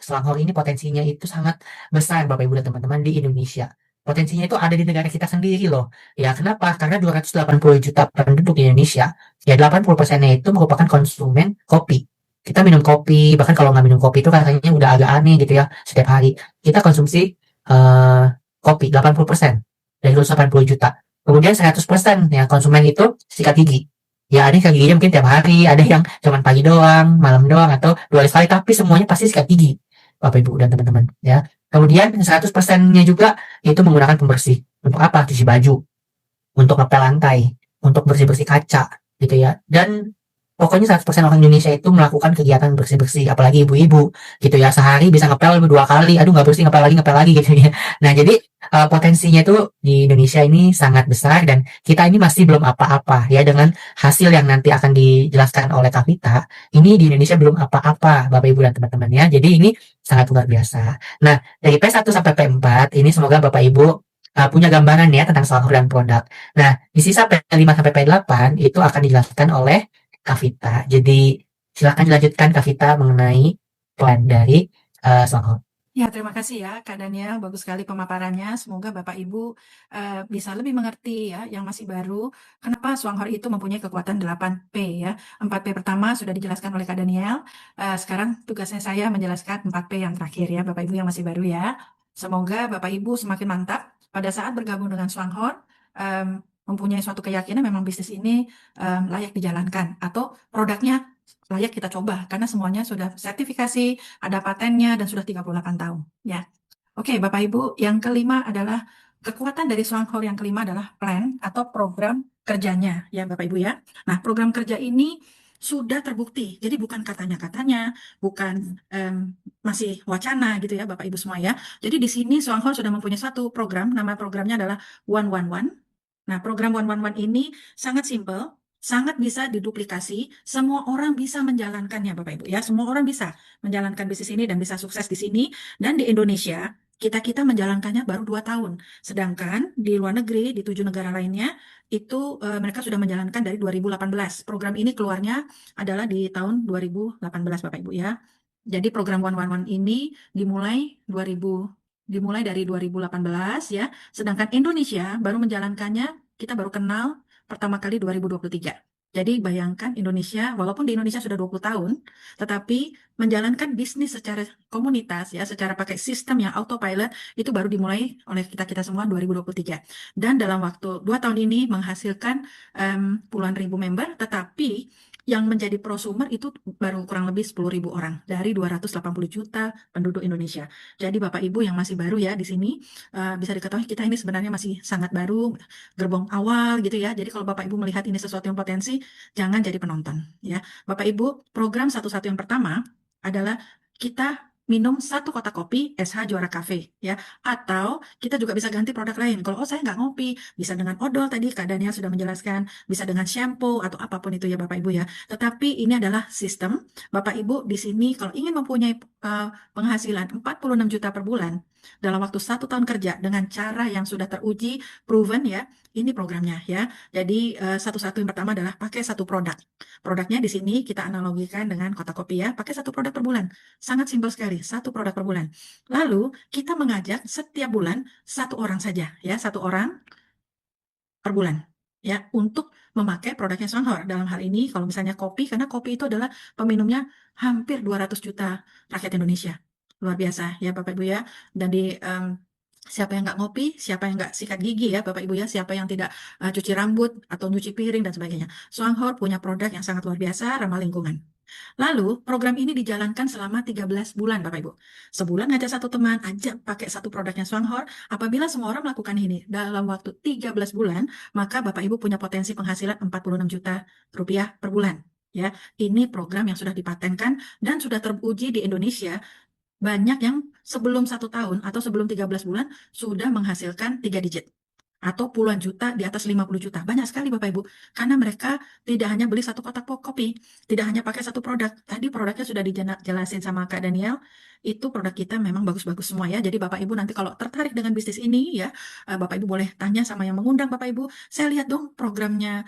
Selangor ini potensinya itu sangat besar Bapak Ibu dan teman-teman di Indonesia. Potensinya itu ada di negara kita sendiri loh. Ya kenapa? Karena 280 juta penduduk di Indonesia, ya 80%-nya itu merupakan konsumen kopi. Kita minum kopi, bahkan kalau nggak minum kopi itu katanya udah agak aneh gitu ya setiap hari. Kita konsumsi eh, kopi 80% dari 180 juta. Kemudian 100% yang konsumen itu sikat gigi. Ya ada yang sikat giginya mungkin tiap hari, ada yang cuma pagi doang, malam doang, atau 2 kali sekali, tapi semuanya pasti sikat gigi. Bapak Ibu dan teman-teman ya. Kemudian 100%-nya juga itu menggunakan pembersih. Untuk apa? Cuci baju, untuk ngepel lantai, untuk bersih-bersih kaca gitu ya. Dan pokoknya 100% orang Indonesia itu melakukan kegiatan bersih-bersih, apalagi ibu-ibu gitu ya. Sehari bisa ngepel 2 kali, aduh nggak bersih, ngepel lagi gitu ya. Nah jadi potensinya itu di Indonesia ini sangat besar dan kita ini masih belum apa-apa ya dengan hasil yang nanti akan dijelaskan oleh Kavita. Ini di Indonesia belum apa-apa Bapak Ibu dan teman-teman ya. Jadi ini sangat luar biasa. Nah dari P1 sampai P4 ini semoga Bapak Ibu punya gambaran ya tentang Selangor dan produk. Nah, di sisa P5 sampai P8 itu akan dijelaskan oleh Kavita. Jadi silakan dilanjutkan Kavita mengenai plan dari Selangor. Ya, terima kasih ya Kak Daniel, bagus sekali pemaparannya. Semoga Bapak Ibu bisa lebih mengerti ya yang masih baru, kenapa Swanghor itu mempunyai kekuatan 8P ya. 4P pertama sudah dijelaskan oleh Kak Daniel. Sekarang tugasnya saya menjelaskan 4P yang terakhir ya, Bapak Ibu yang masih baru ya. Semoga Bapak Ibu semakin mantap pada saat bergabung dengan Swanghor, mempunyai suatu keyakinan memang bisnis ini layak dijalankan atau produknya layak kita coba karena semuanya sudah sertifikasi, ada patennya dan sudah 38 tahun ya. Oke, Bapak Ibu, yang kelima adalah kekuatan dari Swanghor yang kelima adalah plan atau program kerjanya ya Bapak Ibu ya. Nah, program kerja ini sudah terbukti. Jadi bukan katanya-katanya, bukan masih wacana gitu ya Bapak Ibu semua ya. Jadi di sini Swanghor sudah mempunyai satu program, nama programnya adalah 111. Nah, program 111 ini sangat simpel, sangat bisa diduplikasi, semua orang bisa menjalankannya Bapak Ibu ya. Semua orang bisa menjalankan bisnis ini dan bisa sukses di sini. Dan di Indonesia, kita menjalankannya baru 2 tahun. Sedangkan di luar negeri, di 7 negara lainnya, itu mereka sudah menjalankan dari 2018. Program ini keluarnya adalah di tahun 2018 Bapak Ibu ya. Jadi program 111 ini dimulai dari 2018 ya. Sedangkan Indonesia baru menjalankannya, kita baru kenal pertama kali 2023. Jadi bayangkan Indonesia, walaupun di Indonesia sudah 20 tahun, tetapi menjalankan bisnis secara komunitas ya, secara pakai sistem yang autopilot itu baru dimulai oleh kita semua 2023. Dan dalam waktu 2 tahun ini menghasilkan puluhan ribu member, tetapi yang menjadi prosumer itu baru kurang lebih 10.000 orang dari 280 juta penduduk Indonesia. Jadi Bapak Ibu yang masih baru ya di sini bisa diketahui kita ini sebenarnya masih sangat baru, gerbong awal gitu ya. Jadi kalau Bapak Ibu melihat ini sesuatu yang potensi, jangan jadi penonton ya. Bapak Ibu, program satu-satu yang pertama adalah kita minum 1 kotak kopi SH Juara Cafe ya, atau kita juga bisa ganti produk lain. Kalau saya nggak ngopi, bisa dengan odol tadi Kak Daniel sudah menjelaskan, bisa dengan shampoo atau apapun itu ya Bapak Ibu ya. Tetapi ini adalah sistem Bapak Ibu di sini kalau ingin mempunyai penghasilan 46 juta per bulan dalam waktu 1 tahun kerja dengan cara yang sudah teruji, proven ya, ini programnya ya. Jadi satu-satu yang pertama adalah pakai satu produk. Produknya di sini kita analogikan dengan kotak kopi ya, pakai 1 produk per bulan. Sangat simpel sekali, 1 produk per bulan. Lalu kita mengajak setiap bulan 1 orang saja ya, 1 orang per bulan ya untuk memakai produknya Swanghor. Dalam hal ini kalau misalnya kopi, karena kopi itu adalah peminumnya hampir 200 juta rakyat Indonesia. Luar biasa ya Bapak Ibu ya. Dan di siapa yang nggak ngopi, siapa yang nggak sikat gigi ya Bapak Ibu ya, siapa yang tidak cuci rambut atau nyuci piring dan sebagainya. Swanghor punya produk yang sangat luar biasa, ramah lingkungan. Lalu program ini dijalankan selama 13 bulan Bapak Ibu. Sebulan ngajak satu teman, ajak pakai satu produknya Swanghor. Apabila semua orang melakukan ini dalam waktu 13 bulan, maka Bapak Ibu punya potensi penghasilan 46 juta rupiah per bulan. Ya, ini program yang sudah dipatenkan dan sudah teruji di Indonesia. Banyak yang sebelum 1 tahun atau sebelum 13 bulan sudah menghasilkan 3 digit atau puluhan juta di atas 50 juta. Banyak sekali Bapak Ibu. Karena mereka tidak hanya beli 1 kotak kopi, tidak hanya pakai 1 produk. Tadi produknya sudah dijelasin sama Kak Daniel. itu produk kita memang bagus-bagus semua ya. Jadi Bapak Ibu nanti kalau tertarik dengan bisnis ini ya, Bapak Ibu boleh tanya sama yang mengundang Bapak Ibu. Saya lihat dong programnya,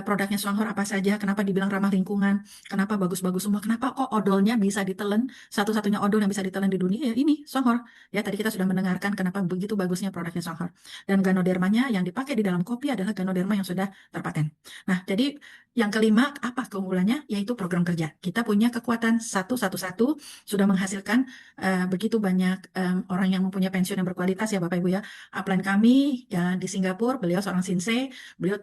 produknya Swanghor apa saja, kenapa dibilang ramah lingkungan, kenapa bagus-bagus semua, kenapa kok odolnya bisa ditelan, satu-satunya odol yang bisa ditelan di dunia ya ini Swanghor. Ya tadi kita sudah mendengarkan kenapa begitu bagusnya produknya Swanghor. Dan ganodermanya yang dipakai di dalam kopi adalah ganoderma yang sudah terpaten. Nah, jadi yang kelima, apa keunggulannya? Yaitu program kerja. Kita punya kekuatan 111 sudah menghasilkan begitu banyak orang yang mempunyai pensiun yang berkualitas ya Bapak Ibu ya. Upline kami ya di Singapura, beliau seorang Shinsei, beliau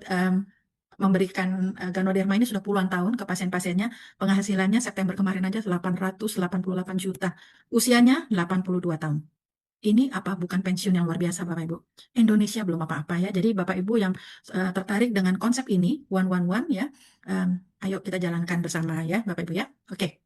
memberikan Ganoderma ini sudah puluhan tahun ke pasien-pasiennya. Penghasilannya September kemarin aja 888 juta. Usianya 82 tahun. Ini apa bukan pensiun yang luar biasa Bapak Ibu? Indonesia belum apa-apa ya. Jadi Bapak Ibu yang tertarik dengan konsep ini, 111 ya, ayo kita jalankan bersama ya Bapak Ibu ya. Oke.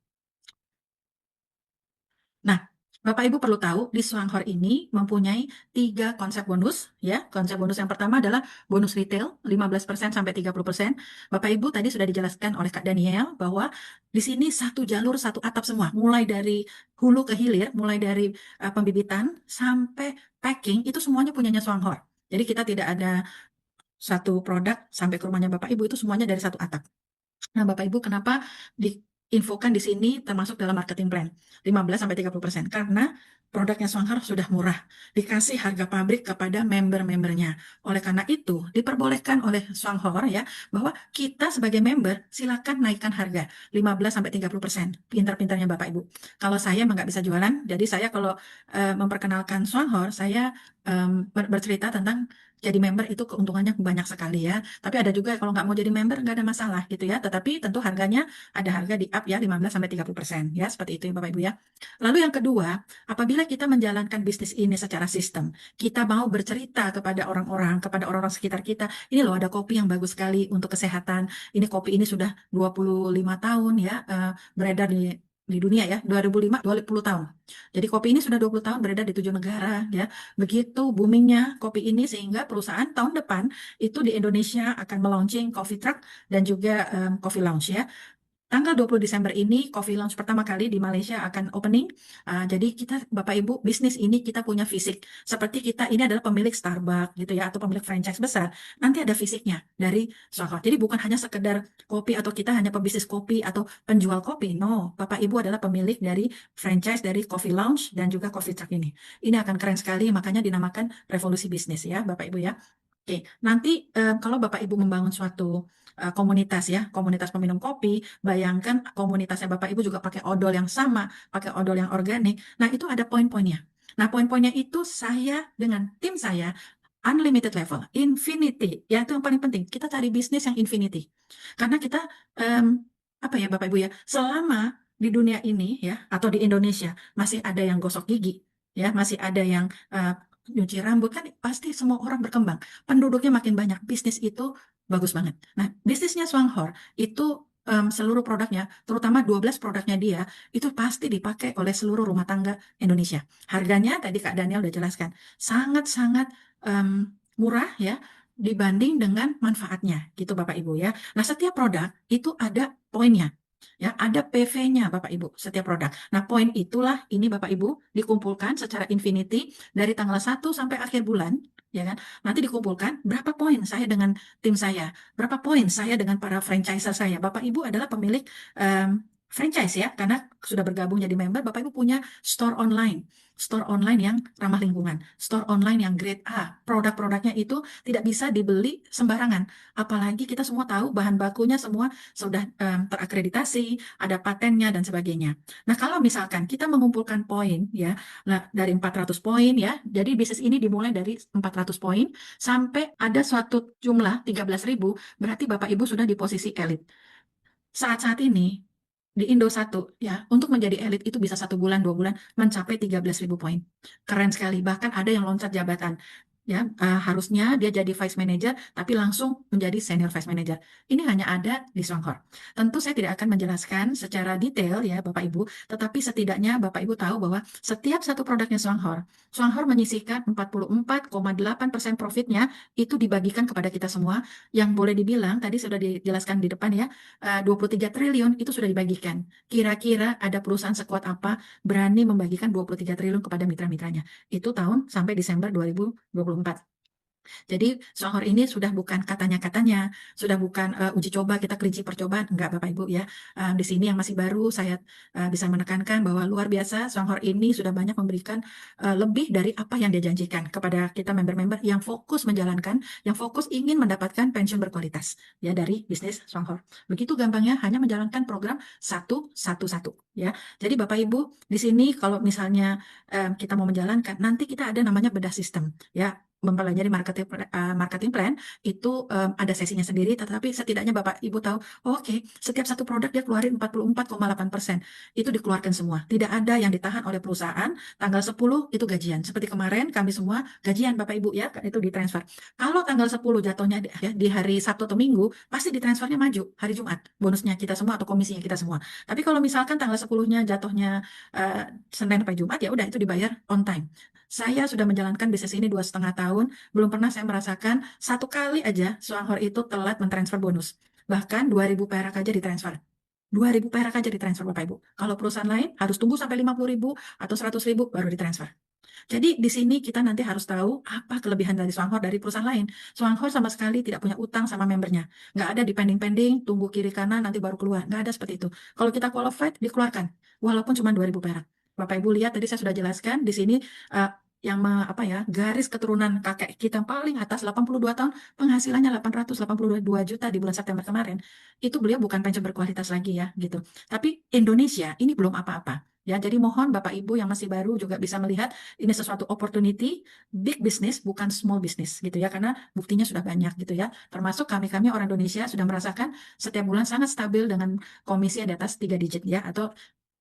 Nah, Bapak Ibu perlu tahu di Swanghor ini mempunyai 3 konsep bonus ya. Konsep bonus yang pertama adalah bonus retail 15% sampai 30%. Bapak Ibu tadi sudah dijelaskan oleh Kak Daniel bahwa di sini satu jalur satu atap semua, mulai dari hulu ke hilir, mulai dari pembibitan sampai packing itu semuanya punyanya Swanghor. Jadi kita tidak ada satu produk sampai ke rumahnya Bapak Ibu, itu semuanya dari satu atap. Nah, Bapak Ibu, kenapa diinfokan di sini termasuk dalam marketing plan 15-30%? Karena produknya Swanghor sudah murah, dikasih harga pabrik kepada member-membernya. Oleh karena itu, diperbolehkan oleh Swanghor ya, bahwa kita sebagai member silakan naikkan harga 15-30%. Pintar-pintarnya Bapak Ibu. Kalau saya emang nggak bisa jualan, jadi saya kalau memperkenalkan Swanghor, saya bercerita tentang jadi member itu keuntungannya banyak sekali ya. Tapi ada juga kalau nggak mau jadi member nggak ada masalah gitu ya. Tetapi tentu harganya ada harga di up ya 15-30% ya. Seperti itu ya Bapak Ibu ya. Lalu yang kedua, apabila kita menjalankan bisnis ini secara sistem, kita mau bercerita kepada orang-orang, kepada orang-orang sekitar kita, ini loh ada kopi yang bagus sekali untuk kesehatan. Ini kopi ini sudah 25 tahun ya beredar di dunia ya, 2005 20 tahun. Jadi kopi ini sudah 20 tahun beredar di 7 negara ya. Begitu boomingnya kopi ini sehingga perusahaan tahun depan itu di Indonesia akan melaunching coffee truck dan juga coffee lounge ya. Tanggal 20 Desember ini Coffee Lounge pertama kali di Malaysia akan opening. Jadi kita Bapak Ibu bisnis ini kita punya fisik. Seperti kita ini adalah pemilik Starbucks gitu ya atau pemilik franchise besar. Nanti ada fisiknya dari Swanghor. Jadi bukan hanya sekedar kopi atau kita hanya pebisnis kopi atau penjual kopi. No, Bapak Ibu adalah pemilik dari franchise dari Coffee Lounge dan juga Coffee Truck ini. Ini akan keren sekali makanya dinamakan revolusi bisnis ya Bapak Ibu ya. Oke, nanti kalau Bapak Ibu membangun suatu komunitas ya, komunitas peminum kopi, bayangkan komunitasnya Bapak Ibu juga pakai odol yang sama, pakai odol yang organik. Nah, itu ada poin-poinnya. Nah, poin-poinnya itu saya dengan tim saya unlimited level, infinity. Ya, itu yang paling penting. Kita cari bisnis yang infinity. Karena kita apa ya Bapak Ibu ya, selama di dunia ini ya atau di Indonesia masih ada yang gosok gigi, ya, masih ada yang nyuci rambut kan pasti semua orang berkembang. Penduduknya makin banyak, bisnis itu bagus banget. Nah, bisnisnya Swanghor itu seluruh produknya, terutama 12 produknya dia, itu pasti dipakai oleh seluruh rumah tangga Indonesia. Harganya tadi Kak Daniel udah jelaskan, sangat-sangat murah ya, dibanding dengan manfaatnya, gitu Bapak Ibu ya. Nah, setiap produk itu ada poinnya. Ya, ada PV-nya Bapak Ibu setiap produk. Nah, poin itulah ini Bapak Ibu dikumpulkan secara infinity dari tanggal 1 sampai akhir bulan, ya kan? Nanti dikumpulkan berapa poin saya dengan tim saya, berapa poin saya dengan para franchiser saya. Bapak Ibu adalah pemilik franchise ya, karena sudah bergabung jadi member, Bapak Ibu punya store online. Store online yang ramah lingkungan, store online yang grade A. Produk-produknya itu tidak bisa dibeli sembarangan. Apalagi kita semua tahu bahan bakunya semua sudah terakreditasi, ada patennya dan sebagainya. Nah, kalau misalkan kita mengumpulkan poin ya, dari 400 poin ya, jadi bisnis ini dimulai dari 400 poin sampai ada suatu jumlah 13.000, berarti Bapak Ibu sudah di posisi elit. Saat-saat ini di Indo 1 ya, untuk menjadi elit itu bisa 1 bulan, 2 bulan mencapai 13.000 poin. Keren sekali, bahkan ada yang loncat jabatan. ya harusnya dia jadi vice manager tapi langsung menjadi senior vice manager. Ini hanya ada di Swanghor. Tentu saya tidak akan menjelaskan secara detail ya Bapak Ibu, tetapi setidaknya Bapak Ibu tahu bahwa setiap satu produknya Swanghor menyisihkan 44,8% profitnya itu dibagikan kepada kita semua, yang boleh dibilang tadi sudah dijelaskan di depan ya, 23 triliun itu sudah dibagikan. Kira-kira ada perusahaan sekuat apa berani membagikan 23 triliun kepada mitra-mitranya? Itu tahun sampai Desember 2024. Jadi Swanghor ini sudah bukan katanya-katanya, sudah bukan uji coba, kita kelinci percobaan, enggak Bapak Ibu ya. Di sini yang masih baru saya bisa menekankan bahwa luar biasa Swanghor ini sudah banyak memberikan lebih dari apa yang dia janjikan kepada kita member-member yang fokus menjalankan, yang fokus ingin mendapatkan pensiun berkualitas ya dari bisnis Swanghor. Begitu gampangnya, hanya menjalankan program satu ya. Jadi Bapak Ibu di sini kalau misalnya kita mau menjalankan, nanti kita ada namanya bedah sistem ya, mempelajari marketing plan itu ada sesinya sendiri, tetapi setidaknya Bapak Ibu tahu, oh, oke, setiap satu produk dia keluarin 44,8%. Itu dikeluarkan semua. Tidak ada yang ditahan oleh perusahaan. Tanggal 10 itu gajian. Seperti kemarin kami semua gajian Bapak Ibu ya, itu ditransfer. Kalau tanggal 10 jatuhnya ya, di hari Sabtu atau Minggu, pasti ditransfernya maju hari Jumat. Bonusnya kita semua atau komisinya kita semua. Tapi kalau misalkan tanggal 10-nya jatuhnya Senin sampai Jumat, ya udah itu dibayar on time. Saya sudah menjalankan bisnis ini 2,5 tahun, belum pernah saya merasakan satu kali aja Swanghor itu telat mentransfer bonus. Bahkan 2.000 perak aja ditransfer. 2.000 perak aja ditransfer Bapak Ibu. Kalau perusahaan lain harus tunggu sampai 50.000 atau 100.000 baru ditransfer. Jadi di sini kita nanti harus tahu apa kelebihan dari Swanghor dari perusahaan lain. Swanghor sama sekali tidak punya utang sama membernya. Nggak ada dipending-pending, tunggu kiri kanan nanti baru keluar. Nggak ada seperti itu. Kalau kita qualified, dikeluarkan. Walaupun cuma 2.000 perak. Bapak Ibu lihat tadi saya sudah jelaskan di sini garis keturunan kakek kita paling atas 82 tahun penghasilannya 882 juta di bulan September kemarin. Itu beliau bukan pensiun berkualitas lagi ya gitu. Tapi Indonesia ini belum apa-apa. Ya, jadi mohon Bapak Ibu yang masih baru juga bisa melihat ini sesuatu opportunity, big business bukan small business gitu ya, karena buktinya sudah banyak gitu ya. Termasuk kami orang Indonesia sudah merasakan setiap bulan sangat stabil dengan komisi yang di atas 3 digit ya, atau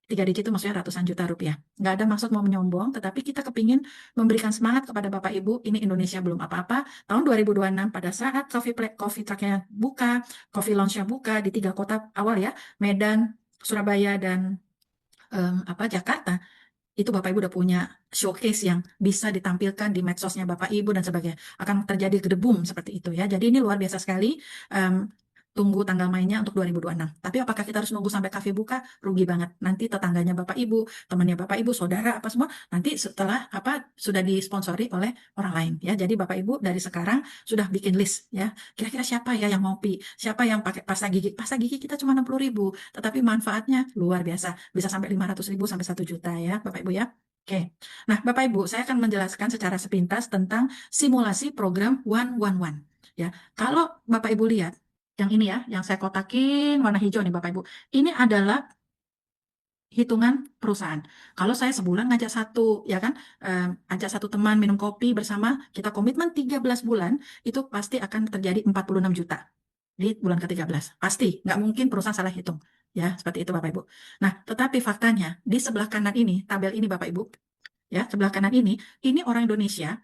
3 digit itu maksudnya ratusan juta rupiah. Nggak ada maksud mau menyombong, tetapi kita kepingin memberikan semangat kepada Bapak Ibu, ini Indonesia belum apa-apa. Tahun 2026 pada saat coffee truck-nya buka, coffee lounge-nya buka di 3 kota awal ya, Medan, Surabaya, dan Jakarta, itu Bapak Ibu udah punya showcase yang bisa ditampilkan di medsosnya Bapak Ibu dan sebagainya. Akan terjadi gedebum seperti itu ya. Jadi ini luar biasa sekali. Tunggu tanggal mainnya untuk 2026. Tapi apakah kita harus nunggu sampai kafe buka? Rugi banget. Nanti tetangganya Bapak Ibu, temannya Bapak Ibu, saudara apa semua, nanti setelah sudah disponsori oleh orang lain ya. Jadi Bapak Ibu dari sekarang sudah bikin list ya. Kira-kira siapa ya yang ngopi? Siapa yang pakai pasta gigi? Pasta gigi kita cuma 60.000, tetapi manfaatnya luar biasa. Bisa sampai 500.000 sampai 1 juta ya, Bapak Ibu ya. Oke. Nah, Bapak Ibu, saya akan menjelaskan secara sepintas tentang simulasi program 111 ya. Kalau Bapak Ibu lihat yang ini ya, yang saya kotakin warna hijau nih Bapak Ibu. Ini adalah hitungan perusahaan. Kalau saya sebulan ngajak satu, ya kan, ajak satu teman minum kopi bersama, kita komitmen 13 bulan, itu pasti akan terjadi 46 juta di bulan ke-13. Pasti, nggak mungkin perusahaan salah hitung. Ya, seperti itu Bapak Ibu. Nah, tetapi faktanya, di sebelah kanan ini, tabel ini Bapak Ibu, ya, sebelah kanan ini orang Indonesia,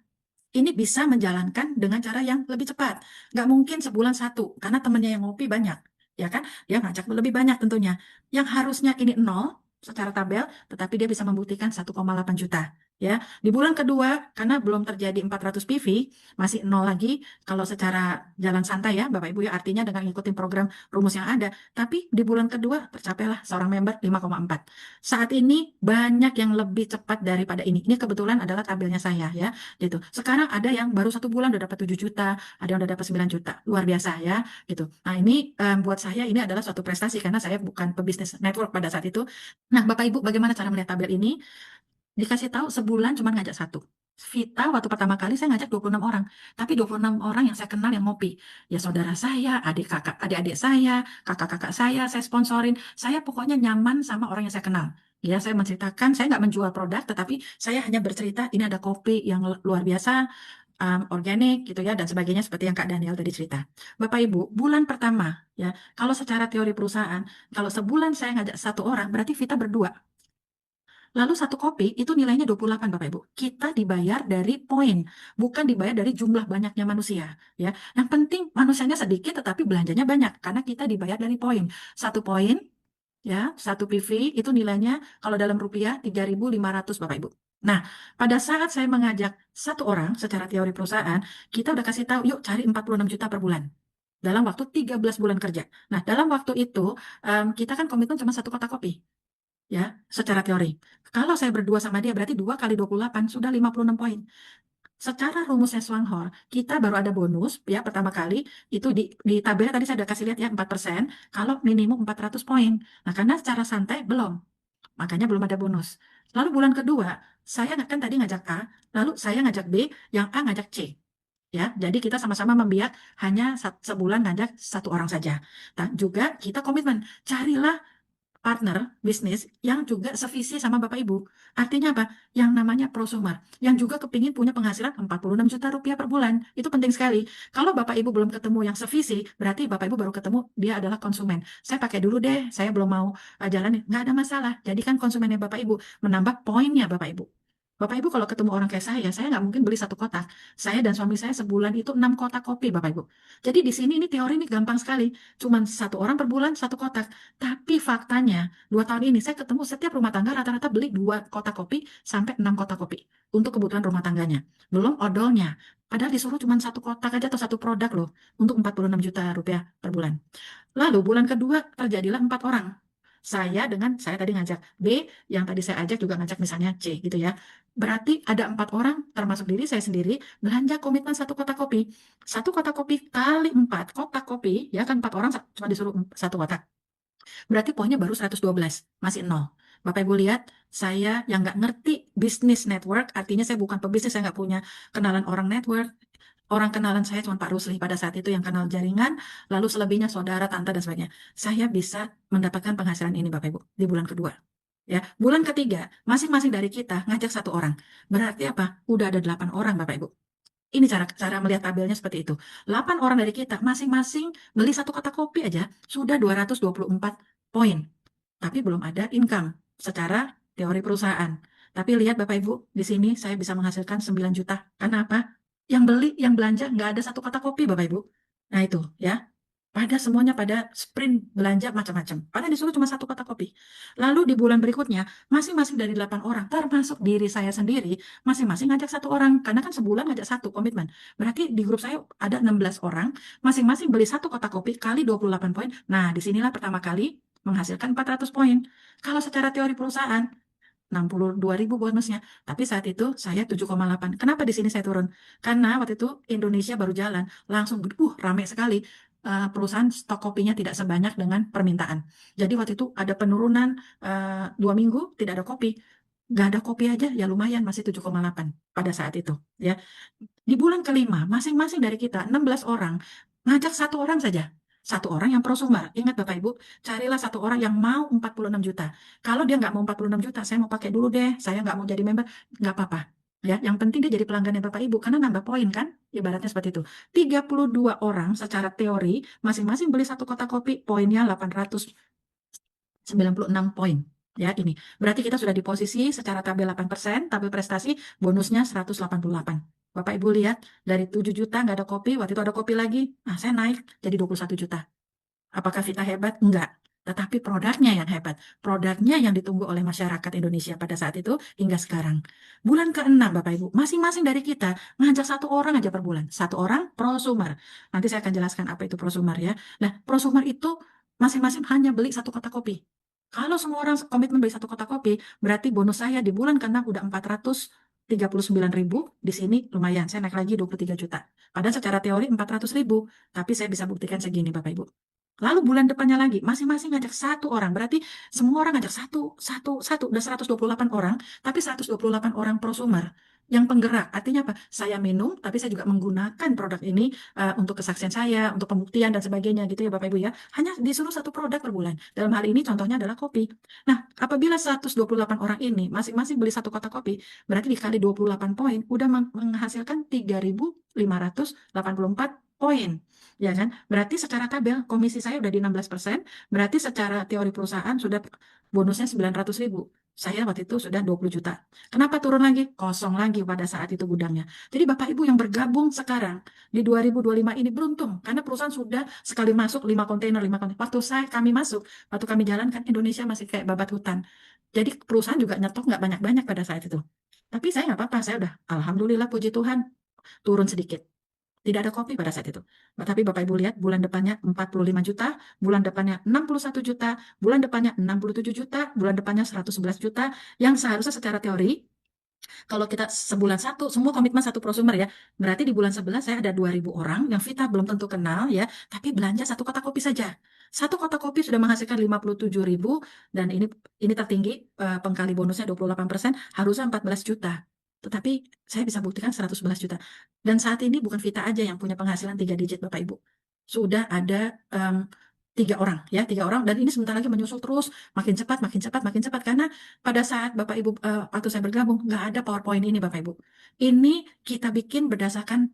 ini bisa menjalankan dengan cara yang lebih cepat. Nggak mungkin sebulan satu, karena temannya yang ngopi banyak. Ya kan? Dia ngajak lebih banyak tentunya. Yang harusnya ini 0 secara tabel, tetapi dia bisa membuktikan 1,8 juta. Ya, di bulan kedua, karena belum terjadi 400 PV, masih 0 lagi. Kalau secara jalan santai ya, Bapak Ibu ya, artinya dengan ngikutin program rumus yang ada. Tapi di bulan kedua, tercapailah seorang member 5,4. Saat ini banyak yang lebih cepat daripada ini. Ini kebetulan adalah tabelnya saya ya gitu. Sekarang ada yang baru 1 bulan udah dapat 7 juta, ada yang udah dapat 9 juta. Luar biasa ya gitu. Nah, ini buat saya ini adalah suatu prestasi karena saya bukan pebisnis network pada saat itu. Nah, Bapak Ibu bagaimana cara melihat tabel ini? Dikasih tahu sebulan cuma ngajak satu. Vita waktu pertama kali saya ngajak 26 orang. Tapi 26 orang yang saya kenal yang ngopi. Ya saudara saya, adik-adik saya, kakak-kakak saya sponsorin. Saya pokoknya nyaman sama orang yang saya kenal. Ya, saya menceritakan, saya nggak menjual produk, tetapi saya hanya bercerita, ini ada kopi yang luar biasa, organik gitu ya, dan sebagainya seperti yang Kak Daniel tadi cerita. Bapak Ibu, bulan pertama, ya, kalau secara teori perusahaan, kalau sebulan saya ngajak 1 orang, berarti Vita berdua. Lalu satu kopi itu nilainya 28 Bapak Ibu. Kita dibayar dari poin, bukan dibayar dari jumlah banyaknya manusia, ya. Yang penting manusianya sedikit tetapi belanjanya banyak karena kita dibayar dari poin. Satu poin, ya, satu PV itu nilainya kalau dalam rupiah 3.500 Bapak Ibu. Nah, pada saat saya mengajak satu orang secara teori perusahaan, kita udah kasih tahu, yuk cari 46 juta per bulan dalam waktu 13 bulan kerja. Nah, dalam waktu itu kita kan komitmen cuma satu kotak kopi, ya, secara teori. Kalau saya berdua sama dia berarti 2 kali 28 sudah 56 poin. Secara rumusnya Swanghor, kita baru ada bonus ya pertama kali itu di tabelnya tadi saya udah kasih lihat ya 4% kalau minimum 400 poin. Nah, karena secara santai belum, makanya belum ada bonus. Lalu bulan kedua, saya kan tadi ngajak A, lalu saya ngajak B, yang A ngajak C. Ya, jadi kita sama-sama membiak hanya sebulan ngajak satu orang saja. Dan juga kita komitmen, carilah partner bisnis yang juga sevisi sama Bapak Ibu. Artinya apa? Yang namanya prosumer, yang juga kepingin punya penghasilan 46 juta rupiah per bulan. Itu penting sekali. Kalau Bapak Ibu belum ketemu yang sevisi, berarti Bapak Ibu baru ketemu dia adalah konsumen. Saya pakai dulu deh, saya belum mau jalanin. Nggak ada masalah. Jadikan konsumennya Bapak Ibu, menambah poinnya Bapak Ibu. Bapak Ibu kalau ketemu orang kayak saya nggak mungkin beli satu kotak. Saya dan suami saya sebulan itu 6 kotak kopi Bapak Ibu. Jadi di sini ini teori ini gampang sekali. Cuman satu orang per bulan satu kotak. Tapi faktanya 2 tahun ini saya ketemu setiap rumah tangga rata-rata beli 2 kotak kopi sampai 6 kotak kopi untuk kebutuhan rumah tangganya. Belum odolnya. Padahal disuruh cuma satu kotak aja atau satu produk loh untuk 46 juta rupiah per bulan. Lalu bulan kedua terjadilah 4 orang. Saya tadi ngajak B, yang tadi saya ajak juga ngajak misalnya C gitu ya. Berarti ada 4 orang termasuk diri saya sendiri belanja komitmen satu kotak kopi. Satu kotak kopi kali 4 kotak kopi ya kan 4 orang cuma disuruh satu kotak. Berarti poinnya baru 112, masih nol. Bapak Ibu lihat, saya yang nggak ngerti bisnis network, artinya saya bukan pebisnis, saya nggak punya kenalan orang network. Orang kenalan saya cuma Pak Rusli pada saat itu yang kenal jaringan, lalu selebihnya saudara, tante, dan sebagainya. Saya bisa mendapatkan penghasilan ini Bapak Ibu di bulan kedua. Ya, bulan ketiga, masing-masing dari kita ngajak satu orang. Berarti apa? Udah ada 8 orang Bapak Ibu. Ini cara melihat tabelnya seperti itu. 8 orang dari kita masing-masing beli satu kotak kopi aja sudah 224 poin. Tapi belum ada income secara teori perusahaan. Tapi lihat Bapak Ibu, di sini saya bisa menghasilkan 9 juta. Karena apa? Yang beli, yang belanja nggak ada satu kotak kopi Bapak Ibu. Nah itu ya. Semuanya pada sprint belanja macam-macam. Padahal disuruh cuma satu kotak kopi. Lalu di bulan berikutnya, masing-masing dari 8 orang, termasuk diri saya sendiri, masing-masing ngajak satu orang. Karena kan sebulan ngajak satu komitmen. Berarti di grup saya ada 16 orang, masing-masing beli satu kotak kopi kali 28 poin. Nah, disinilah pertama kali menghasilkan 400 poin. Kalau secara teori perusahaan, 62.000 bonusnya. Tapi saat itu saya 7,8. Kenapa di sini saya turun? Karena waktu itu Indonesia baru jalan, langsung ramai sekali. Perusahaan stok kopinya tidak sebanyak dengan permintaan. Jadi waktu itu ada penurunan 2 minggu tidak ada kopi. Nggak ada kopi aja ya lumayan masih 7,8 pada saat itu. Ya. Di bulan kelima masing-masing dari kita 16 orang ngajak satu orang saja. Satu orang yang prosumer. Ingat Bapak Ibu, carilah satu orang yang mau 46 juta. Kalau dia nggak mau 46 juta, saya mau pakai dulu deh, saya nggak mau jadi member, nggak apa-apa. Ya, yang penting dia jadi pelanggannya Bapak Ibu, karena nambah poin kan, ibaratnya seperti itu. 32 orang secara teori, masing-masing beli satu kotak kopi, poinnya 896 poin. Ya, ini. Berarti kita sudah di posisi secara tabel 8%, tabel prestasi, bonusnya 188. Bapak Ibu lihat, dari 7 juta nggak ada kopi, waktu itu ada kopi lagi, nah saya naik jadi 21 juta. Apakah Vita hebat? Enggak. Tetapi produknya yang hebat. Produknya yang ditunggu oleh masyarakat Indonesia pada saat itu hingga sekarang. Bulan ke-6 Bapak Ibu, masing-masing dari kita ngajak satu orang aja per bulan. Satu orang prosumer. Nanti saya akan jelaskan apa itu prosumer ya. Nah, prosumer itu masing-masing hanya beli satu kotak kopi. Kalau semua orang komitmen beli satu kotak kopi, berarti bonus saya di bulan ke-6 udah 439.000. Di sini lumayan, saya naik lagi 23 juta. Padahal secara teori 400.000, tapi saya bisa buktikan segini Bapak Ibu. Lalu bulan depannya lagi, masing-masing ngajak satu orang. Berarti semua orang ngajak satu. Udah 128 orang, tapi 128 orang prosumer yang penggerak. Artinya apa? Saya minum, tapi saya juga menggunakan produk ini untuk kesaksian saya, untuk pembuktian dan sebagainya gitu ya Bapak Ibu ya. Hanya disuruh satu produk per bulan. Dalam hal ini contohnya adalah kopi. Nah, apabila 128 orang ini masing-masing beli satu kotak kopi, berarti dikali 28 poin, udah menghasilkan 3.584 poin. Ya kan? Berarti secara tabel komisi saya udah di 16%, berarti secara teori perusahaan sudah bonusnya 900.000. Saya waktu itu sudah 20 juta. Kenapa turun lagi? Kosong lagi pada saat itu gudangnya. Jadi Bapak Ibu yang bergabung sekarang di 2025 ini beruntung karena perusahaan sudah sekali masuk 5 kontainer, 5 kontainer. Kami masuk, waktu kami jalankan Indonesia masih kayak babat hutan. Jadi perusahaan juga nyetok nggak banyak-banyak pada saat itu. Tapi saya nggak apa-apa, saya udah Alhamdulillah puji Tuhan turun sedikit. Tidak ada kopi pada saat itu. Tapi Bapak Ibu lihat bulan depannya 45 juta, bulan depannya 61 juta, bulan depannya 67 juta, bulan depannya 111 juta, yang seharusnya secara teori, kalau kita sebulan satu, semua komitmen satu prosumer ya, berarti di bulan 11 saya ada 2.000 orang yang Vita belum tentu kenal ya, tapi belanja satu kotak kopi saja. Satu kotak kopi sudah menghasilkan 57.000 dan ini tertinggi, pengkali bonusnya 28%, harusnya 14 juta. Tetapi saya bisa buktikan 111 juta. Dan saat ini bukan Vita aja yang punya penghasilan 3 digit Bapak Ibu. Sudah ada 3 orang dan ini sebentar lagi menyusul terus makin cepat, makin cepat, makin cepat karena pada saat Bapak Ibu waktu saya bergabung nggak ada PowerPoint ini Bapak Ibu. Ini kita bikin berdasarkan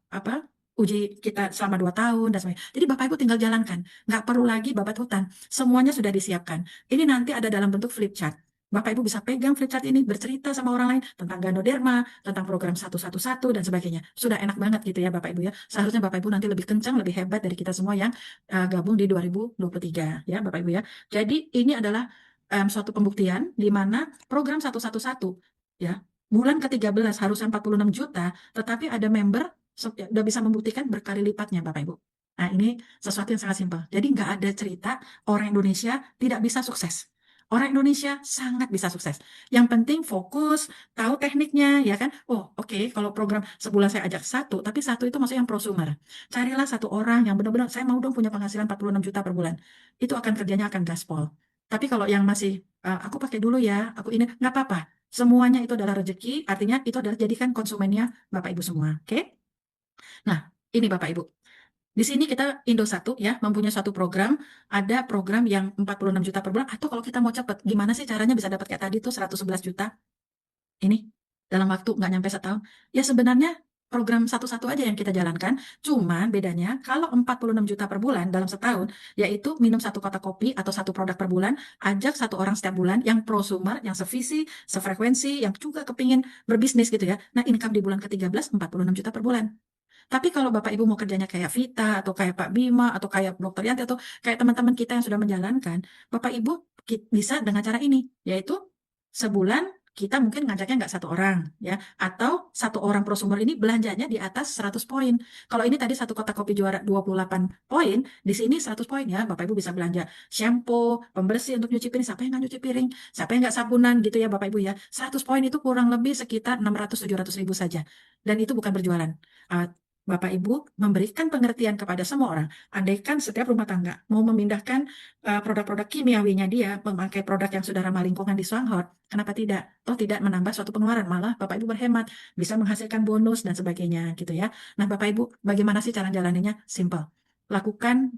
apa uji kita selama 2 tahun dan sebagainya. Jadi Bapak Ibu tinggal jalankan, nggak perlu lagi babat hutan, semuanya sudah disiapkan. Ini nanti ada dalam bentuk flip chart. Bapak Ibu bisa pegang flip chart ini, bercerita sama orang lain tentang Ganoderma, tentang program 111 dan sebagainya. Sudah enak banget gitu ya Bapak Ibu ya. Seharusnya Bapak Ibu nanti lebih kencang, lebih hebat dari kita semua yang gabung di 2023 ya Bapak Ibu ya. Jadi ini adalah suatu pembuktian di mana program 111 ya bulan ke-13 harusnya 46 juta, tetapi ada member udah bisa membuktikan berkali lipatnya Bapak Ibu. Nah ini sesuatu yang sangat simpel. Jadi nggak ada cerita orang Indonesia tidak bisa sukses. Orang Indonesia sangat bisa sukses. Yang penting fokus, tahu tekniknya, ya kan? Oh, oke, kalau program sebulan saya ajak satu, tapi satu itu maksudnya yang prosumer. Carilah satu orang yang benar-benar, saya mau dong punya penghasilan 46 juta per bulan. Itu akan kerjanya akan gaspol. Tapi kalau yang masih, aku pakai dulu ya, aku ini, nggak apa-apa. Semuanya itu adalah rezeki, artinya itu adalah jadikan konsumennya Bapak Ibu semua. Oke? Nah, ini Bapak Ibu. Di sini kita Indosat ya mempunyai suatu program, ada program yang 46 juta per bulan, atau kalau kita mau cepet, gimana sih caranya bisa dapat kayak tadi tuh 111 juta? Ini dalam waktu nggak nyampe setahun. Ya sebenarnya program satu-satu aja yang kita jalankan, cuman bedanya kalau 46 juta per bulan dalam setahun, yaitu minum satu kotak kopi atau satu produk per bulan, ajak satu orang setiap bulan yang prosumer, yang sevisi, sefrekuensi, yang juga kepingin berbisnis gitu ya. Nah income di bulan ke-13 46 juta per bulan. Tapi kalau Bapak Ibu mau kerjanya kayak Vita atau kayak Pak Bima atau kayak Dokter Yanti atau kayak teman-teman kita yang sudah menjalankan, Bapak Ibu bisa dengan cara ini, yaitu sebulan kita mungkin ngajaknya nggak satu orang ya, atau satu orang prosumer ini belanjanya di atas 100 poin. Kalau ini tadi satu kotak kopi juara 28 poin, di sini 100 poin ya, Bapak Ibu bisa belanja shampoo, pembersih untuk nyuci piring, siapa yang nggak nyuci piring, siapa yang nggak sabunan gitu ya Bapak Ibu ya. 100 poin itu kurang lebih sekitar 600-700 ribu saja. Dan itu bukan berjualan. Bapak Ibu memberikan pengertian kepada semua orang. Andaikan setiap rumah tangga mau memindahkan produk-produk kimiawinya dia memakai produk yang sudah ramah lingkungan di Swanghort, kenapa tidak? Toh tidak menambah suatu pengeluaran, malah Bapak Ibu berhemat, bisa menghasilkan bonus dan sebagainya gitu ya. Nah Bapak Ibu, bagaimana sih cara jalaninya? Simple. Lakukan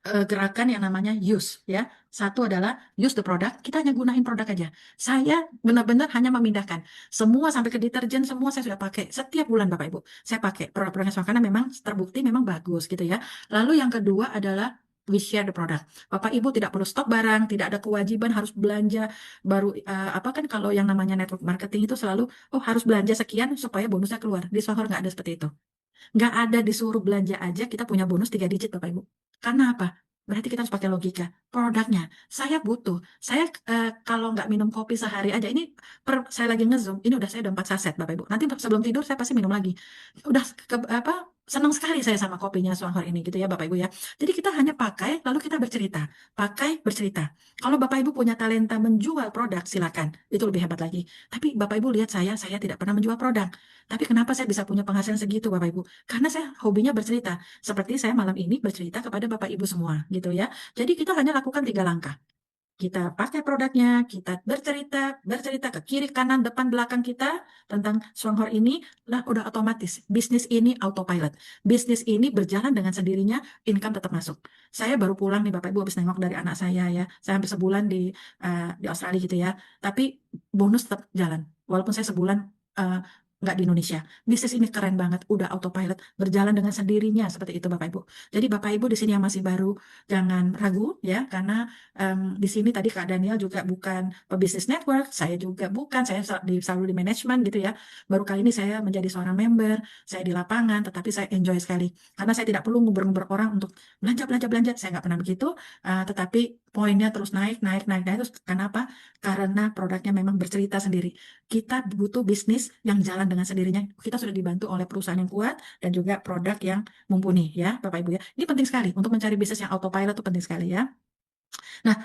gerakan yang namanya use ya. Satu adalah use the product, kita hanya gunain produk aja. Saya benar-benar hanya memindahkan semua sampai ke deterjen, semua saya sudah pakai setiap bulan Bapak Ibu. Saya pakai produk-produknya Swan karena memang terbukti memang bagus gitu ya. Lalu yang kedua adalah we share the product. Bapak Ibu tidak perlu stok barang, tidak ada kewajiban harus belanja baru apa kan kalau yang namanya network marketing itu selalu oh harus belanja sekian supaya bonusnya keluar. Di Swan nggak ada seperti itu. Nggak ada disuruh belanja aja kita punya bonus 3 digit Bapak Ibu. Karena apa? Berarti kita harus pakai logika. Produknya, saya butuh. Saya kalau nggak minum kopi sehari aja, ini saya lagi nge-zoom, ini udah saya udah 4 saset Bapak Ibu. Nanti sebelum tidur saya pasti minum lagi. Udah senang sekali saya sama kopinya Swanghor ini gitu ya Bapak Ibu ya. Jadi kita hanya pakai lalu kita bercerita. Pakai bercerita. Kalau Bapak Ibu punya talenta menjual produk silakan. Itu lebih hebat lagi. Tapi Bapak Ibu lihat saya tidak pernah menjual produk. Tapi kenapa saya bisa punya penghasilan segitu Bapak Ibu? Karena saya hobinya bercerita. Seperti saya malam ini bercerita kepada Bapak Ibu semua gitu ya. Jadi kita hanya lakukan 3 langkah. Kita pakai produknya, kita bercerita ke kiri, kanan, depan, belakang kita tentang Swanghor ini, lah udah otomatis. Bisnis ini autopilot. Bisnis ini berjalan dengan sendirinya, income tetap masuk. Saya baru pulang nih Bapak Ibu habis nengok dari anak saya ya. Saya hampir sebulan di Australia gitu ya. Tapi bonus tetap jalan. Walaupun saya sebulan nggak di Indonesia. Bisnis ini keren banget, udah autopilot, berjalan dengan sendirinya seperti itu Bapak Ibu. Jadi Bapak Ibu di sini yang masih baru, jangan ragu ya, karena di sini tadi Kak Daniel juga bukan pebisnis network, saya juga bukan, saya selalu di manajemen gitu ya. Baru kali ini saya menjadi seorang member, saya di lapangan, tetapi saya enjoy sekali. Karena saya tidak perlu nguber-nguber orang untuk belanja, belanja, belanja, saya nggak pernah begitu, tetapi poinnya terus naik, naik, naik, naik. Terus kenapa? Karena produknya memang bercerita sendiri. Kita butuh bisnis yang jalan dengan sendirinya. Kita sudah dibantu oleh perusahaan yang kuat dan juga produk yang mumpuni ya, Bapak Ibu ya. Ini penting sekali untuk mencari bisnis yang autopilot itu penting sekali ya. Nah,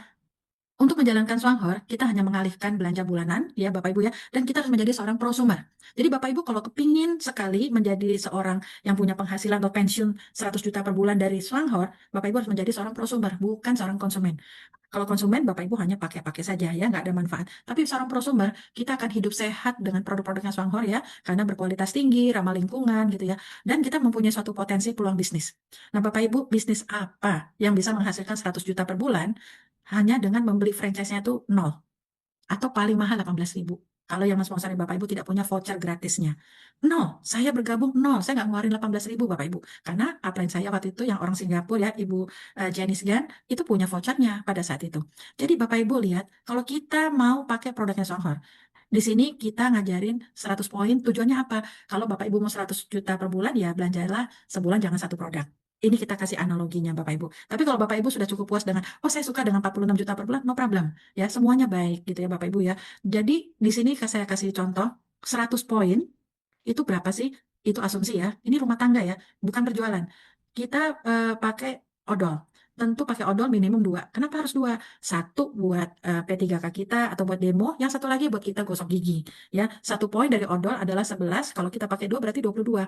untuk menjalankan Swanghor, kita hanya mengalihkan belanja bulanan, ya Bapak Ibu ya, dan kita harus menjadi seorang prosumer. Jadi Bapak Ibu kalau kepingin sekali menjadi seorang yang punya penghasilan atau pensiun 100 juta per bulan dari Swanghor, Bapak Ibu harus menjadi seorang prosumer, bukan seorang konsumen. Kalau konsumen, Bapak Ibu hanya pakai-pakai saja ya, nggak ada manfaat. Tapi seorang prosumer, kita akan hidup sehat dengan produk-produknya Swanghor ya, karena berkualitas tinggi, ramah lingkungan gitu ya, dan kita mempunyai suatu potensi peluang bisnis. Nah Bapak Ibu, bisnis apa yang bisa menghasilkan 100 juta per bulan hanya dengan membeli franchise-nya itu nol atau paling mahal 18.000. Kalau yang sponsori Bapak Ibu tidak punya voucher gratisnya. Nol, saya bergabung nol, saya nggak ngeluarin 18.000 Bapak Ibu. Karena upline saya waktu itu yang orang Singapura ya, Ibu Janice Gan, itu punya vouchernya pada saat itu. Jadi Bapak Ibu lihat, kalau kita mau pakai produknya Songhor, di sini kita ngajarin 100 poin, tujuannya apa? Kalau Bapak Ibu mau 100 juta per bulan, ya belanjalah sebulan jangan satu produk. Ini kita kasih analoginya Bapak Ibu. Tapi kalau Bapak Ibu sudah cukup puas dengan, oh saya suka dengan 46 juta per bulan, no problem. Ya, semuanya baik gitu ya Bapak Ibu ya. Jadi di sini saya kasih contoh, 100 poin, itu berapa sih? Itu asumsi ya. Ini rumah tangga ya, bukan berjualan. Kita pakai odol. Tentu pakai odol minimum 2. Kenapa harus 2? Satu buat P3K kita atau buat demo, yang satu lagi buat kita gosok gigi. Ya, satu poin dari odol adalah 11. Kalau kita pakai 2 berarti 22.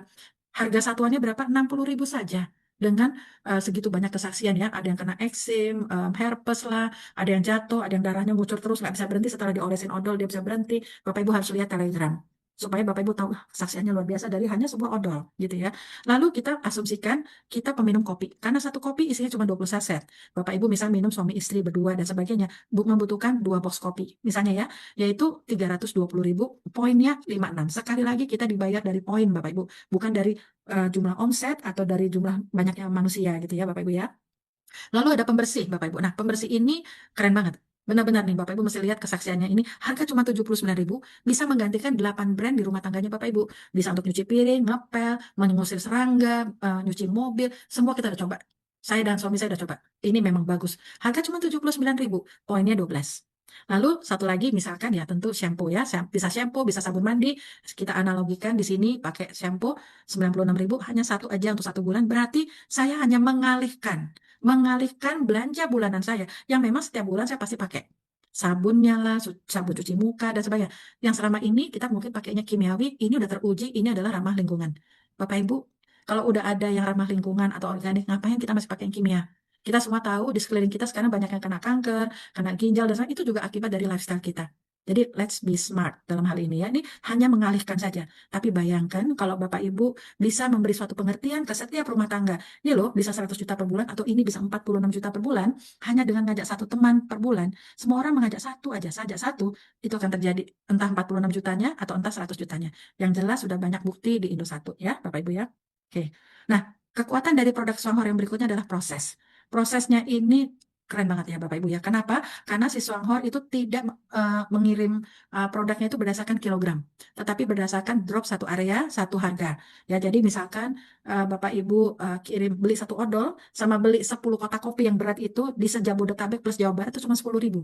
Harga satuannya berapa? 60.000 saja. Dengan segitu banyak kesaksian ya, ada yang kena eksim, herpes lah, ada yang jatuh, ada yang darahnya ngucur terus, nggak bisa berhenti setelah diolesin odol, dia bisa berhenti. Bapak Ibu harus lihat telegram supaya Bapak Ibu tahu kesaksiannya luar biasa dari hanya sebuah odol gitu ya. Lalu kita asumsikan kita peminum kopi, karena satu kopi isinya cuma 20 saset. Bapak Ibu misal minum suami istri berdua dan sebagainya, membutuhkan 2 box kopi misalnya ya, yaitu 320.000, poinnya 56. Sekali lagi kita dibayar dari poin Bapak Ibu, bukan dari jumlah omset atau dari jumlah banyaknya manusia gitu ya Bapak Ibu ya. Lalu ada pembersih Bapak Ibu. Nah, pembersih ini keren banget. Benar-benar nih Bapak Ibu mesti lihat kesaksiannya ini. Harga cuma 79.000 bisa menggantikan 8 brand di rumah tangganya Bapak Ibu. Bisa untuk nyuci piring, ngepel, mengusir serangga, nyuci mobil, semua kita udah coba. Saya dan suami saya udah coba. Ini memang bagus. Harga cuma 79.000, poinnya 12. Lalu satu lagi misalkan ya tentu shampoo ya, bisa shampoo, bisa sabun mandi. Kita analogikan di sini pakai shampoo 96.000 hanya satu aja untuk satu bulan. Berarti saya hanya mengalihkan belanja bulanan saya yang memang setiap bulan saya pasti pakai. Sabunnya lah, sabun cuci muka dan sebagainya. Yang selama ini kita mungkin pakainya kimiawi, ini udah teruji, ini adalah ramah lingkungan. Bapak Ibu, kalau udah ada yang ramah lingkungan atau organik, ngapain kita masih pakai yang kimia? Kita semua tahu di sekeliling kita sekarang banyak yang kena kanker, kena ginjal, dan sebagainya. Itu juga akibat dari lifestyle kita. Jadi let's be smart dalam hal ini ya. Ini hanya mengalihkan saja. Tapi bayangkan kalau Bapak Ibu bisa memberi suatu pengertian ke setiap rumah tangga. Ini loh bisa 100 juta per bulan atau ini bisa 46 juta per bulan hanya dengan ngajak satu teman per bulan. Semua orang mengajak satu aja, saja satu, itu akan terjadi entah 46 jutanya atau entah 100 jutanya. Yang jelas sudah banyak bukti di Indosat ya, Bapak Ibu ya. Oke. Nah, kekuatan dari produk Swanghor yang berikutnya adalah proses. Prosesnya ini keren banget ya Bapak Ibu ya. Kenapa? Karena si Swanghor itu tidak mengirim produknya itu berdasarkan kilogram, tetapi berdasarkan drop satu area, satu harga. Ya, jadi misalkan Bapak Ibu kirim beli satu odol sama beli 10 kotak kopi yang berat itu di sejabodetabek plus Jawa Barat itu cuma 10.000.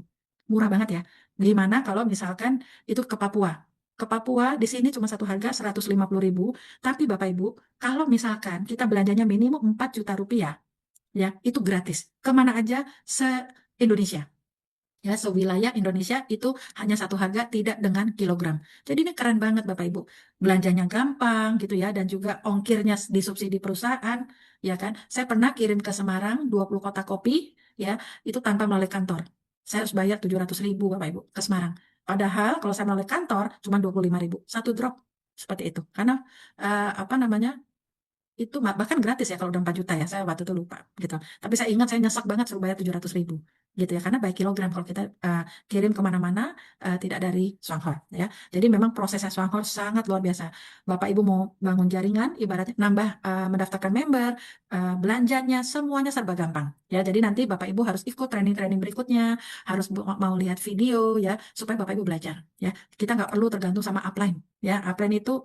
Murah banget ya. Gimana kalau misalkan itu ke Papua? Ke Papua di sini cuma satu harga 150.000, tapi Bapak Ibu, kalau misalkan kita belanjanya minimum 4 juta rupiah, ya itu gratis kemana aja se-Indonesia ya, sewilayah Indonesia itu hanya satu harga, tidak dengan kilogram. Jadi ini keren banget Bapak Ibu, belanjanya gampang gitu ya, dan juga ongkirnya disubsidi perusahaan ya kan. Saya pernah kirim ke Semarang 20 kotak kopi ya, itu tanpa melalui kantor. Saya harus bayar 700.000 Bapak Ibu ke Semarang, padahal kalau saya melalui kantor cuma 25.000 satu drop seperti itu, karena apa namanya, itu bahkan gratis ya kalau udah 4 juta ya, saya waktu itu lupa gitu. Tapi saya ingat saya nyesek banget suruh bayar 700.000. gitu ya, karena by kilogram kalau kita kirim kemana-mana tidak dari Swanghor ya. Jadi memang prosesnya Swanghor sangat luar biasa. Bapak Ibu mau bangun jaringan, ibaratnya nambah mendaftarkan member, belanjanya semuanya serba gampang ya. Jadi nanti Bapak Ibu harus ikut training-training berikutnya, harus mau lihat video ya supaya Bapak Ibu belajar ya. Kita nggak perlu tergantung sama upline ya. Upline itu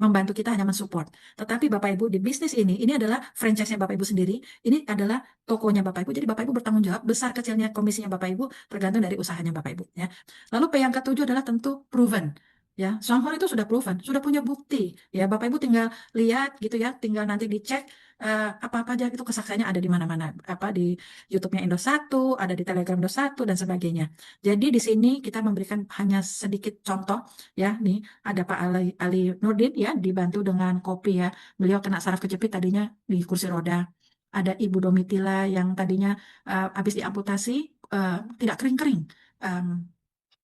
membantu kita hanya mensupport. Tetapi Bapak Ibu di bisnis ini adalah franchise-nya Bapak Ibu sendiri. Ini adalah tokonya Bapak Ibu. Jadi Bapak Ibu bertanggung jawab besar kecilnya komisinya Bapak Ibu tergantung dari usahanya Bapak Ibu ya. Lalu P yang ketujuh adalah tentu proven. Ya, Swanghor itu sudah proven, sudah punya bukti. Ya, Bapak Ibu tinggal lihat gitu ya, tinggal nanti dicek apa-apa aja itu kesaksiannya ada di mana-mana. Apa di YouTube-nya Indosat, ada di Telegram Indosat dan sebagainya. Jadi di sini kita memberikan hanya sedikit contoh ya. Nih ada Pak Ali Nurdin ya, dibantu dengan kopi ya. Beliau kena saraf kejepit tadinya di kursi roda. Ada Ibu Domitila yang tadinya habis diamputasi tidak kering-kering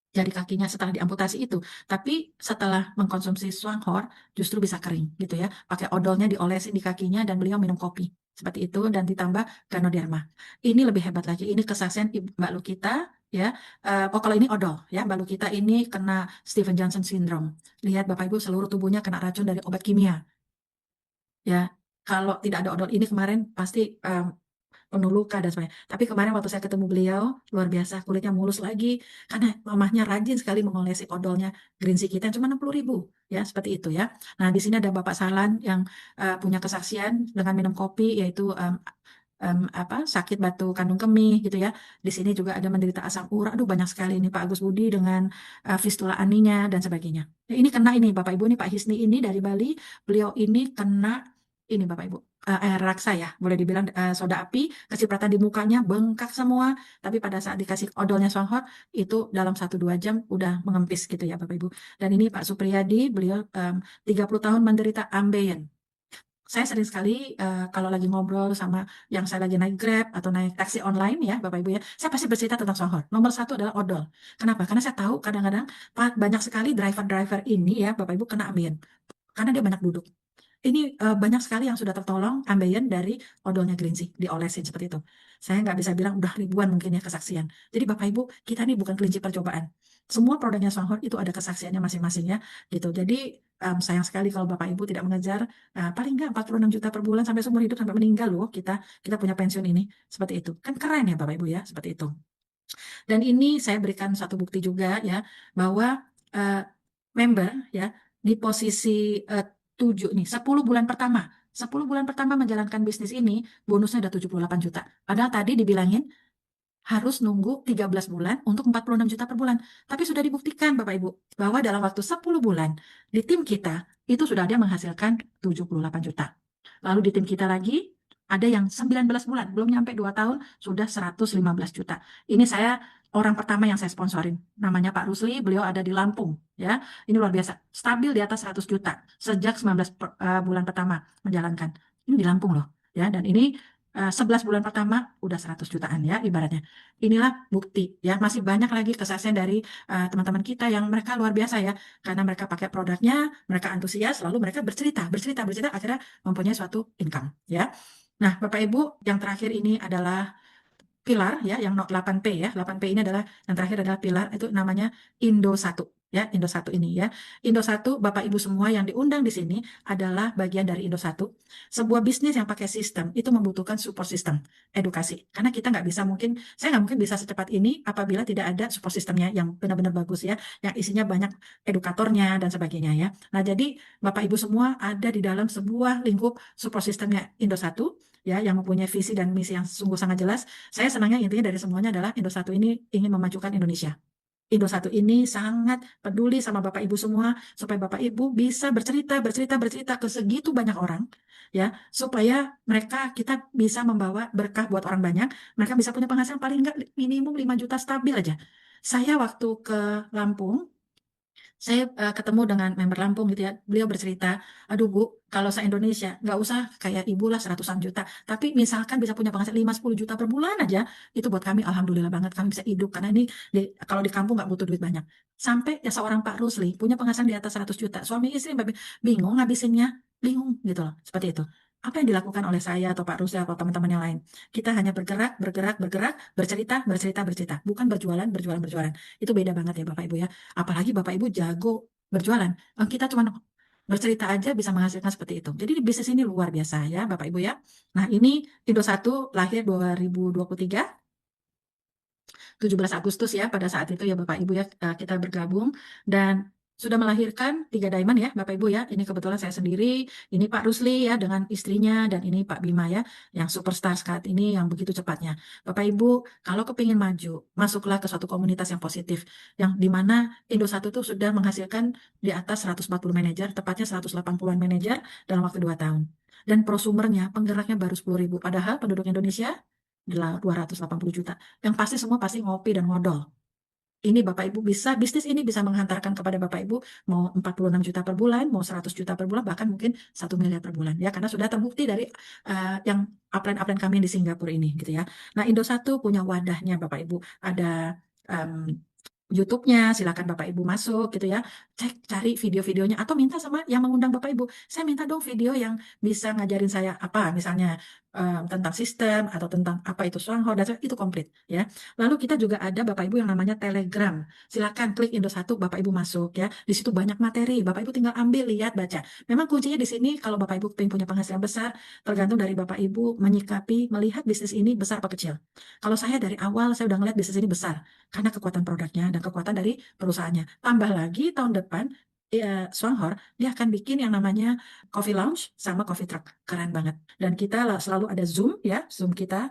jari kakinya setelah diamputasi itu, tapi setelah mengkonsumsi Swanghor justru bisa kering gitu ya. Pakai odolnya diolesin di kakinya dan beliau minum kopi seperti itu dan ditambah Ganoderma. Ini lebih hebat lagi. Ini kesaksian Mbak Lukita ya. Kalau ini odol ya, Mbak Lukita ini kena Steven Johnson syndrome. Lihat Bapak Ibu seluruh tubuhnya kena racun dari obat kimia. Ya, kalau tidak ada odol ini kemarin pasti penuh luka dan sebagainya. Tapi kemarin waktu saya ketemu beliau, luar biasa, kulitnya mulus lagi, karena mamahnya rajin sekali mengolesi odolnya green tea kita, cuma 60.000, ya, seperti itu ya. Nah, di sini ada Bapak Salan yang punya kesaksian dengan minum kopi, yaitu sakit batu kandung kemih gitu ya. Di sini juga ada menderita asam urat. Aduh banyak sekali ini Pak Agus Budi dengan fistula aninya dan sebagainya. Ya, ini kena ini Bapak Ibu, ini Pak Hisni ini dari Bali, beliau ini kena ini Bapak Ibu air raksa ya, boleh dibilang soda api, kecipratan di mukanya bengkak semua, tapi pada saat dikasih odolnya Swanghor itu dalam 1-2 jam udah mengempis gitu ya Bapak Ibu. Dan ini Pak Supriyadi, beliau 30 tahun menderita ambeien. Saya sering sekali kalau lagi ngobrol sama yang saya lagi naik Grab atau naik taksi online ya Bapak Ibu ya, saya pasti bercerita tentang Swanghor. Nomor satu adalah odol. Kenapa? Karena saya tahu kadang-kadang banyak sekali driver-driver ini ya Bapak Ibu kena ambeien karena dia banyak duduk. Ini banyak sekali yang sudah tertolong ambeien dari odolnya green tea, diolesin seperti itu. Saya nggak bisa bilang udah ribuan mungkin ya kesaksian. Jadi Bapak Ibu, kita ini bukan kelinci percobaan. Semua produknya Swanghor itu ada kesaksiannya masing-masing ya, gitu. Jadi sayang sekali kalau Bapak Ibu tidak mengejar paling nggak 46 juta per bulan sampai seumur hidup sampai meninggal loh kita punya pensiun ini seperti itu. Kan keren ya Bapak Ibu ya, seperti itu. Dan ini saya berikan satu bukti juga ya bahwa member ya di posisi 7 nih, 10 bulan pertama. 10 bulan pertama menjalankan bisnis ini, bonusnya udah 78 juta. Padahal tadi dibilangin harus nunggu 13 bulan untuk 46 juta per bulan. Tapi sudah dibuktikan Bapak Ibu, bahwa dalam waktu 10 bulan di tim kita, itu sudah ada menghasilkan 78 juta. Lalu di tim kita lagi, ada yang 19 bulan, belum nyampe 2 tahun, sudah 115 juta. Ini saya orang pertama yang saya sponsorin. Namanya Pak Rusli, beliau ada di Lampung. Ya, ini luar biasa. Stabil di atas 100 juta sejak 19 bulan pertama menjalankan. Ini di Lampung loh. Ya, dan ini 11 bulan pertama udah 100 jutaan ya ibaratnya. Inilah bukti ya. Masih banyak lagi kesaksian dari teman-teman kita yang mereka luar biasa ya. Karena mereka pakai produknya, mereka antusias, lalu mereka bercerita, akhirnya mempunyai suatu income ya. Nah, Bapak Ibu, yang terakhir ini adalah pilar ya, yang 8P ya. 8P ini adalah yang terakhir adalah pilar, itu namanya Indo 1 ya, Indo 1 ini ya. Indo 1 Bapak Ibu semua yang diundang di sini adalah bagian dari Indo 1. Sebuah bisnis yang pakai sistem itu membutuhkan support system edukasi. Karena kita nggak bisa saya nggak mungkin bisa secepat ini apabila tidak ada support systemnya yang benar-benar bagus ya, yang isinya banyak edukatornya dan sebagainya ya. Nah, jadi Bapak Ibu semua ada di dalam sebuah lingkup support systemnya Indo 1 ya, yang mempunyai visi dan misi yang sungguh sangat jelas. Saya senangnya intinya dari semuanya adalah Indo 1 ini ingin memajukan Indonesia. Indo 1 ini sangat peduli sama Bapak Ibu semua supaya Bapak Ibu bisa bercerita ke segitu banyak orang ya, supaya kita bisa membawa berkah buat orang banyak, mereka bisa punya penghasilan paling enggak minimum 5 juta stabil aja. Saya waktu ke Lampung, saya ketemu dengan member Lampung gitu ya, beliau bercerita, aduh Bu, kalau se-Indonesia nggak usah kayak Ibu lah 100-an juta, tapi misalkan bisa punya penghasilan 5-10 juta per bulan aja, itu buat kami alhamdulillah banget, kami bisa hidup, karena ini kalau di kampung nggak butuh duit banyak. Sampai ya seorang Pak Rusli punya penghasilan di atas 100 juta, suami istri bingung ngabisinnya, bingung gitu loh, seperti itu. Apa yang dilakukan oleh saya atau Pak Rusli atau teman-teman yang lain? Kita hanya bergerak, bergerak, bergerak, bercerita, bercerita, bercerita. Bukan berjualan, berjualan, berjualan. Itu beda banget ya Bapak Ibu ya. Apalagi Bapak Ibu jago berjualan. Kita cuma bercerita aja bisa menghasilkan seperti itu. Jadi bisnis ini luar biasa ya Bapak Ibu ya. Nah ini Indo1 lahir 2023, 17 Agustus ya pada saat itu ya Bapak Ibu ya, kita bergabung dan sudah melahirkan 3 diamond ya Bapak Ibu ya. Ini kebetulan saya sendiri, ini Pak Rusli ya dengan istrinya, dan ini Pak Bima ya yang superstar saat ini yang begitu cepatnya. Bapak Ibu kalau kepingin maju, masuklah ke suatu komunitas yang positif, yang dimana Indo1 itu sudah menghasilkan di atas 140 manajer, tepatnya 180-an manajer dalam waktu 2 tahun. Dan prosumernya, penggeraknya baru 10.000, padahal penduduk Indonesia 280 juta. Yang pasti semua pasti ngopi dan ngodol. Ini Bapak Ibu bisa, bisnis ini bisa menghantarkan kepada Bapak Ibu mau 46 juta per bulan, mau 100 juta per bulan, bahkan mungkin 1 miliar per bulan ya, karena sudah terbukti dari yang upline-upline kami di Singapura ini gitu ya. Nah, Indo1 punya wadahnya Bapak Ibu, ada YouTube-nya, silakan Bapak Ibu masuk gitu ya, cek cari video-videonya atau minta sama yang mengundang Bapak Ibu, saya minta dong video yang bisa ngajarin saya apa, misalnya tentang sistem atau tentang apa itu Swanghor dan itu komplit ya. Lalu kita juga ada Bapak Ibu yang namanya Telegram, silakan klik Indo1 Bapak Ibu masuk ya, di situ banyak materi, Bapak Ibu tinggal ambil, lihat, baca. Memang kuncinya di sini kalau Bapak Ibu pengen punya penghasilan besar, tergantung dari Bapak Ibu menyikapi, melihat bisnis ini besar apa kecil. Kalau saya dari awal saya udah ngeliat bisnis ini besar, karena kekuatan produknya dan kekuatan dari perusahaannya. Tambah lagi tahun depan Swanghor dia akan bikin yang namanya coffee lounge sama coffee truck, keren banget. Dan kita selalu ada Zoom ya, Zoom kita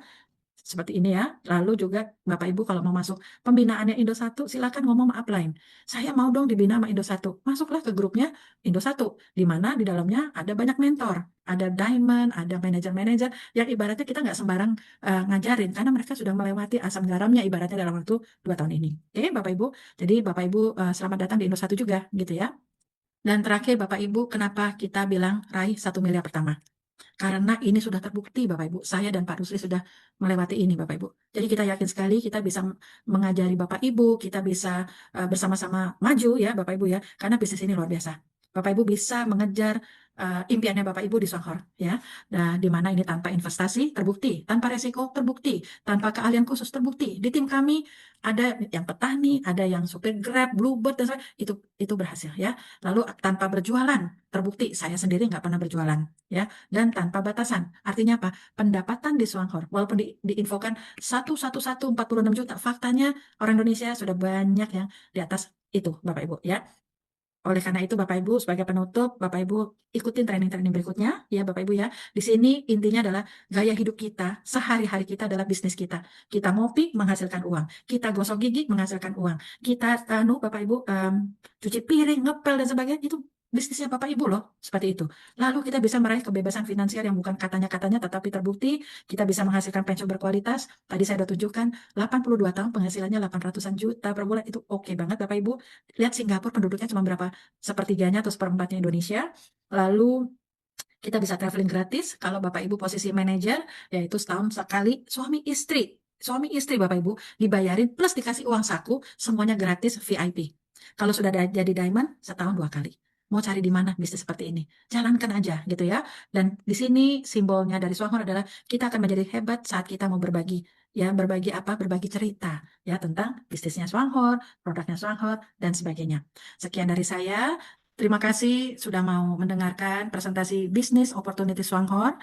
seperti ini ya. Lalu juga Bapak Ibu kalau mau masuk pembinaannya Indo1, silakan ngomong sama upline. Saya mau dong dibina sama Indo1. Masuklah ke grupnya Indo1, di mana di dalamnya ada banyak mentor, ada diamond, ada manajer-manajer yang ibaratnya kita nggak sembarang ngajarin, karena mereka sudah melewati asam garamnya ibaratnya dalam waktu 2 tahun ini. Oke Bapak Ibu, jadi Bapak Ibu selamat datang di Indo1 juga gitu ya. Dan terakhir Bapak Ibu, kenapa kita bilang raih 1 miliar pertama? Karena ini sudah terbukti Bapak Ibu, saya dan Pak Rusli sudah melewati ini Bapak Ibu. Jadi kita yakin sekali kita bisa mengajari Bapak Ibu, kita bisa bersama-sama maju ya Bapak Ibu ya, karena bisnis ini luar biasa. Bapak Ibu bisa mengejar impiannya Bapak Ibu di Swanghor ya. Nah, di mana ini tanpa investasi terbukti, tanpa resiko terbukti, tanpa keahlian khusus terbukti. Di tim kami ada yang petani, ada yang supir Grab, Bluebird dan sebagainya, itu berhasil ya. Lalu tanpa berjualan terbukti, saya sendiri nggak pernah berjualan ya, dan tanpa batasan. Artinya apa? Pendapatan di Swanghor walaupun diinfokan 1 46 juta, faktanya orang Indonesia sudah banyak yang di atas itu Bapak Ibu ya. Oleh karena itu Bapak Ibu, sebagai penutup, Bapak Ibu ikutin training-training berikutnya ya Bapak Ibu ya. Di sini intinya adalah gaya hidup kita, sehari-hari kita adalah bisnis kita. Kita ngopi menghasilkan uang, kita gosok gigi menghasilkan uang, kita Bapak Ibu cuci piring, ngepel dan sebagainya, itu bisnisnya Bapak Ibu loh, seperti itu. Lalu kita bisa meraih kebebasan finansial yang bukan katanya-katanya tetapi terbukti, kita bisa menghasilkan pensiun berkualitas. Tadi saya sudah tunjukkan 82 tahun penghasilannya 800-an juta per bulan, itu oke banget Bapak Ibu. Lihat Singapura penduduknya cuma berapa, sepertiganya atau seperempatnya Indonesia. Lalu kita bisa traveling gratis kalau Bapak Ibu posisi manajer, yaitu setahun sekali suami istri. Suami istri Bapak Ibu dibayarin plus dikasih uang saku, semuanya gratis VIP. Kalau sudah jadi diamond, setahun 2 kali. Mau cari di mana bisnis seperti ini? Jalankan aja gitu ya. Dan di sini simbolnya dari Swanghor adalah kita akan menjadi hebat saat kita mau berbagi. Ya, berbagi apa? Berbagi cerita ya tentang bisnisnya Swanghor, produknya Swanghor dan sebagainya. Sekian dari saya. Terima kasih sudah mau mendengarkan presentasi Business Opportunity Swanghor.